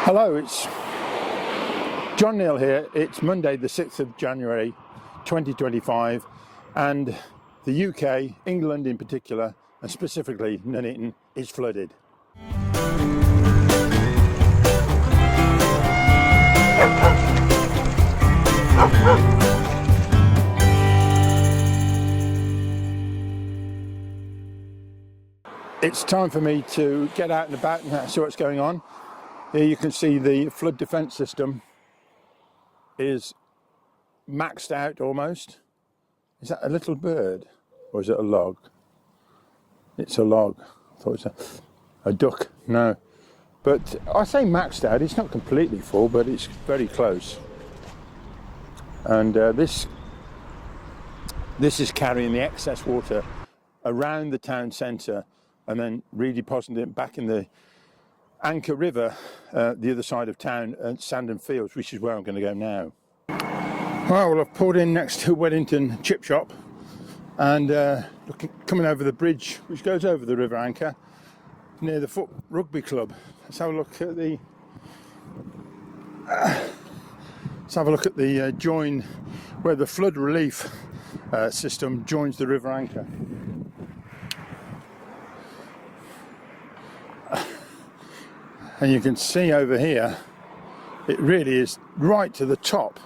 Hello, it's John Neal here. It's Monday the 6th of January 2025 and the UK, England in particular, and specifically Nuneaton, is flooded. It's time for me to get out and about and see what's going on. Here you can see the flood defence system is maxed out almost. Is that a little bird or is it a log? It's a log. I thought it was a duck. No. But I say maxed out, it's not completely full, but it's very close. And this is carrying the excess water around the town centre and then redepositing it back in the Anker River, the other side of town, at Sandon Fields, which is where I'm going to go now. Well, I've pulled in next to Weddington chip shop and coming over the bridge which goes over the River Anker near the Rugby club. Let's have a look at the join where the flood relief system joins the River Anker. And you can see over here, it really is right to the top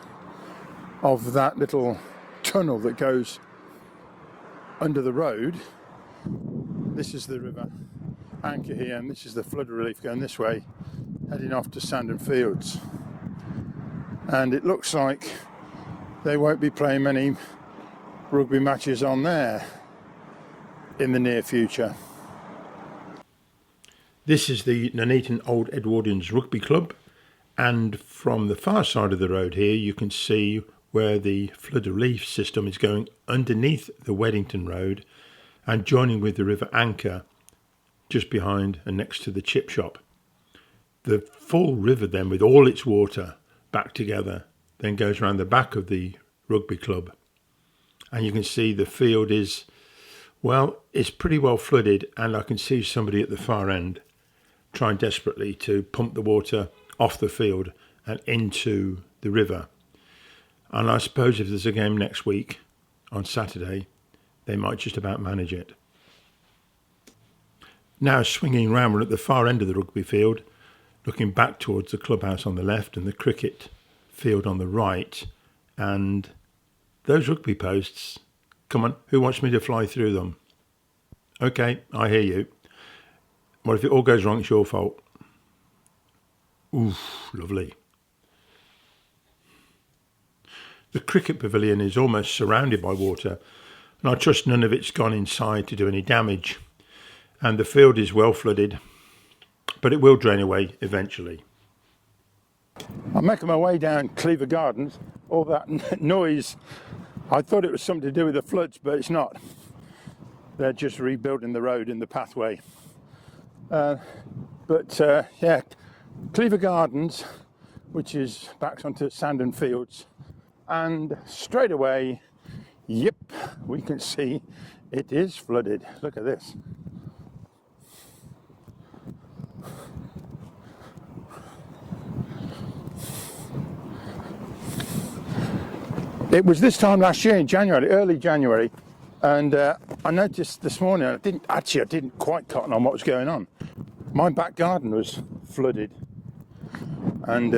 of that little tunnel that goes under the road. This is the River Anker here, and this is the flood relief going this way, heading off to Sandon Fields. And it looks like they won't be playing many rugby matches on there in the near future. This is the Nuneaton Old Edwardians Rugby Club, and from the far side of the road here you can see where the flood relief system is going underneath the Weddington road and joining with the River Anker just behind and next to the chip shop. The full river then, with all its water back together, then goes around the back of the rugby club, and you can see the field is, well, it's pretty well flooded, and I can see somebody at the far end trying desperately to pump the water off the field and into the river. And I suppose if there's a game next week on Saturday, they might just about manage it. Now swinging round, we're at the far end of the rugby field, looking back towards the clubhouse on the left and the cricket field on the right. And those rugby posts, come on, who wants me to fly through them? Okay, I hear you. Well, if it all goes wrong, it's your fault. Oof, lovely. The cricket pavilion is almost surrounded by water, and I trust none of it's gone inside to do any damage. And the field is well flooded, but it will drain away eventually. I'm making my way down Cleav Gardens. All that noise, I thought it was something to do with the floods, but it's not. They're just rebuilding the road and the pathway. Yeah, Cleav Gardens, which is back onto Sandon Fields, and straight away, yep, we can see it is flooded. Look at this. It was this time last year in January, early January, and I noticed this morning, I didn't quite cotton on what was going on. My back garden was flooded, and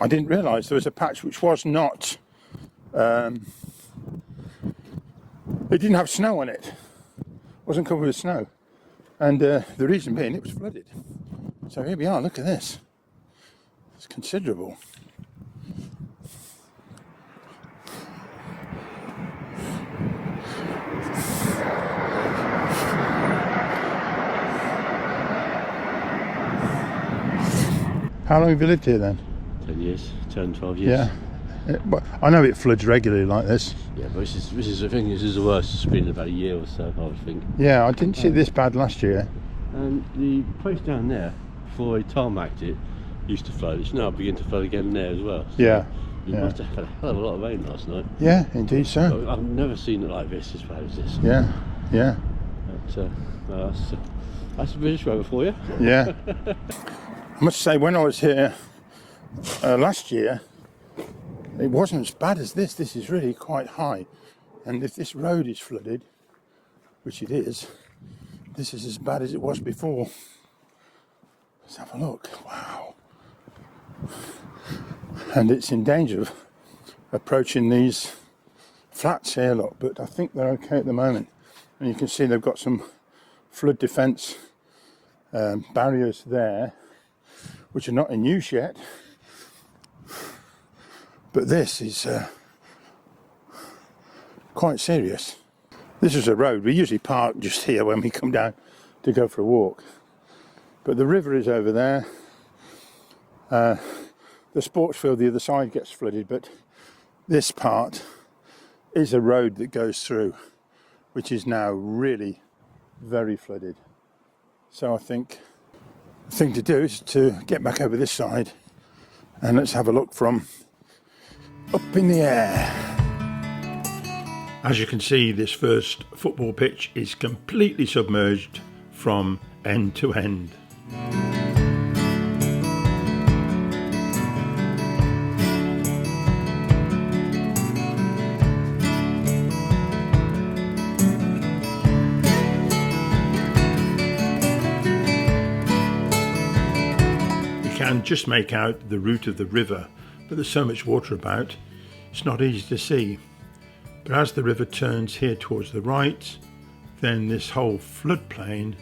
I didn't realise there was a patch which was not, it didn't have snow on it, wasn't covered with snow, and the reason being it was flooded. So here we are, look at this, it's considerable. How long have you lived here then? 10 years, 10, 12 years. Yeah. I know it floods regularly like this. Yeah, but this is the thing, this is the worst. It's been about a year or so, I would think. Yeah, I didn't see this bad last year. And the place down there, before they tarmacked it, used to flood. It's now beginning to flood again there as well. So yeah. You must have had a hell of a lot of rain last night. Yeah, indeed so. I've never seen it like this, as bad as this. Yeah, yeah. But, that's a British road for you. Yeah. I must say, when I was here last year, it wasn't as bad as this. This is really quite high. And if this road is flooded, which it is, this is as bad as it was before. Let's have a look. Wow. And it's in danger of approaching these flats here, look, but I think they're okay at the moment. And you can see they've got some flood defence barriers there, which are not in use yet. But this is quite serious. This is a road. We usually park just here when we come down to go for a walk. But the river is over there. The sports field the other side gets flooded, but this part is a road that goes through, which is now really very flooded. So I think the thing to do is to get back over this side and let's have a look from up in the air. As you can see, this first football pitch is completely submerged from end to end. And just make out the route of the river, but there's so much water about, it's not easy to see. But as the river turns here towards the right, then this whole floodplain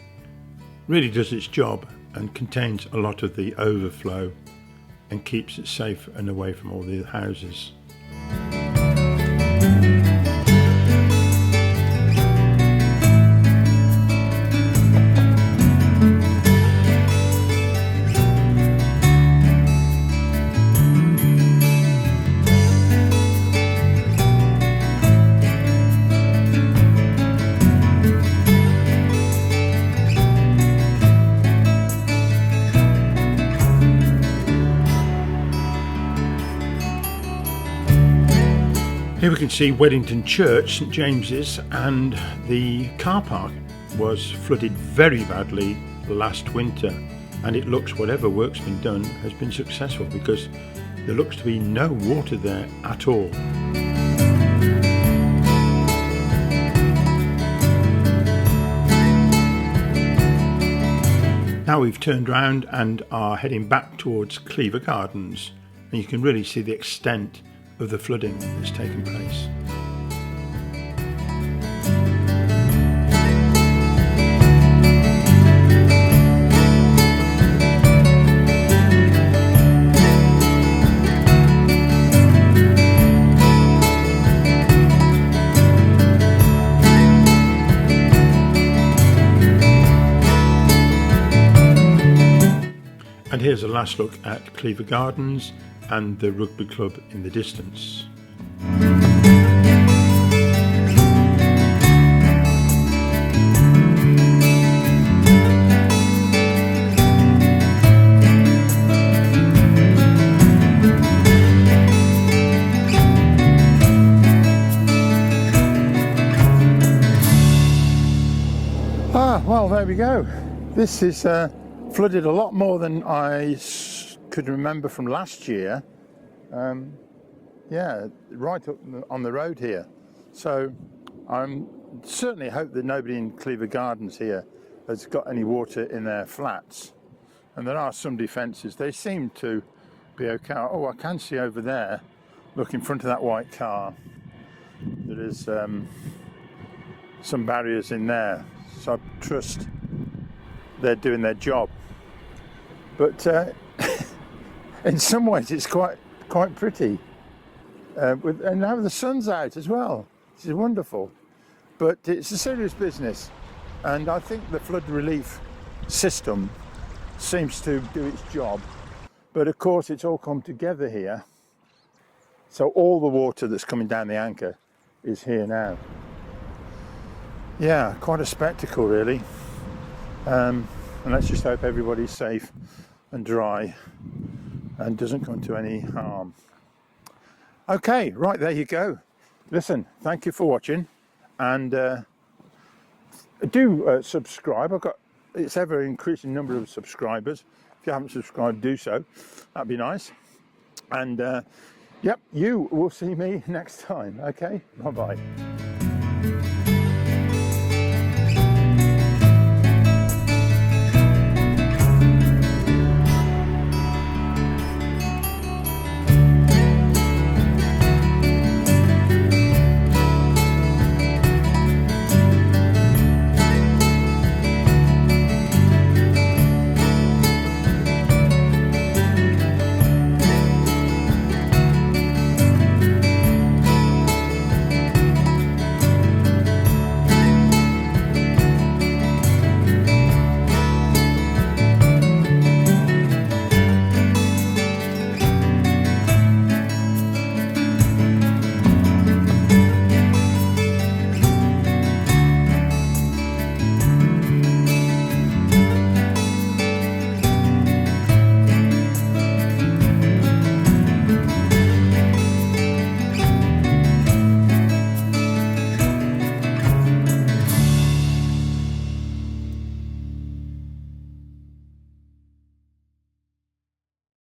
really does its job and contains a lot of the overflow and keeps it safe and away from all the houses. Here we can see Weddington Church, St James's, and the car park was flooded very badly last winter, and it looks, whatever work's been done has been successful because there looks to be no water there at all. Now we've turned round and are heading back towards Cleav Gardens, and you can really see the extent of the flooding that's taken place. And here's a last look at Cleav Gardens and the rugby club in the distance. Well, there we go. This is flooded a lot more than I could remember from last year. Yeah, right up on the road here. So I certainly hope that nobody in Cleav Gardens here has got any water in their flats. And there are some defences. They seem to be okay. Oh, I can see over there, look in front of that white car, there is some barriers in there. So I trust they're doing their job. But in some ways it's quite pretty. And now the sun's out as well. This is wonderful. But it's a serious business. And I think the flood relief system seems to do its job. But of course it's all come together here. So all the water that's coming down the Anker is here now. Yeah, quite a spectacle really. And let's just hope everybody's safe and dry and doesn't come to any harm. Okay, right, there you go. Listen, thank you for watching, and do subscribe. I've got its ever increasing number of subscribers. If you haven't subscribed, do so. That'd be nice. And yep, you will see me next time. Okay, bye bye.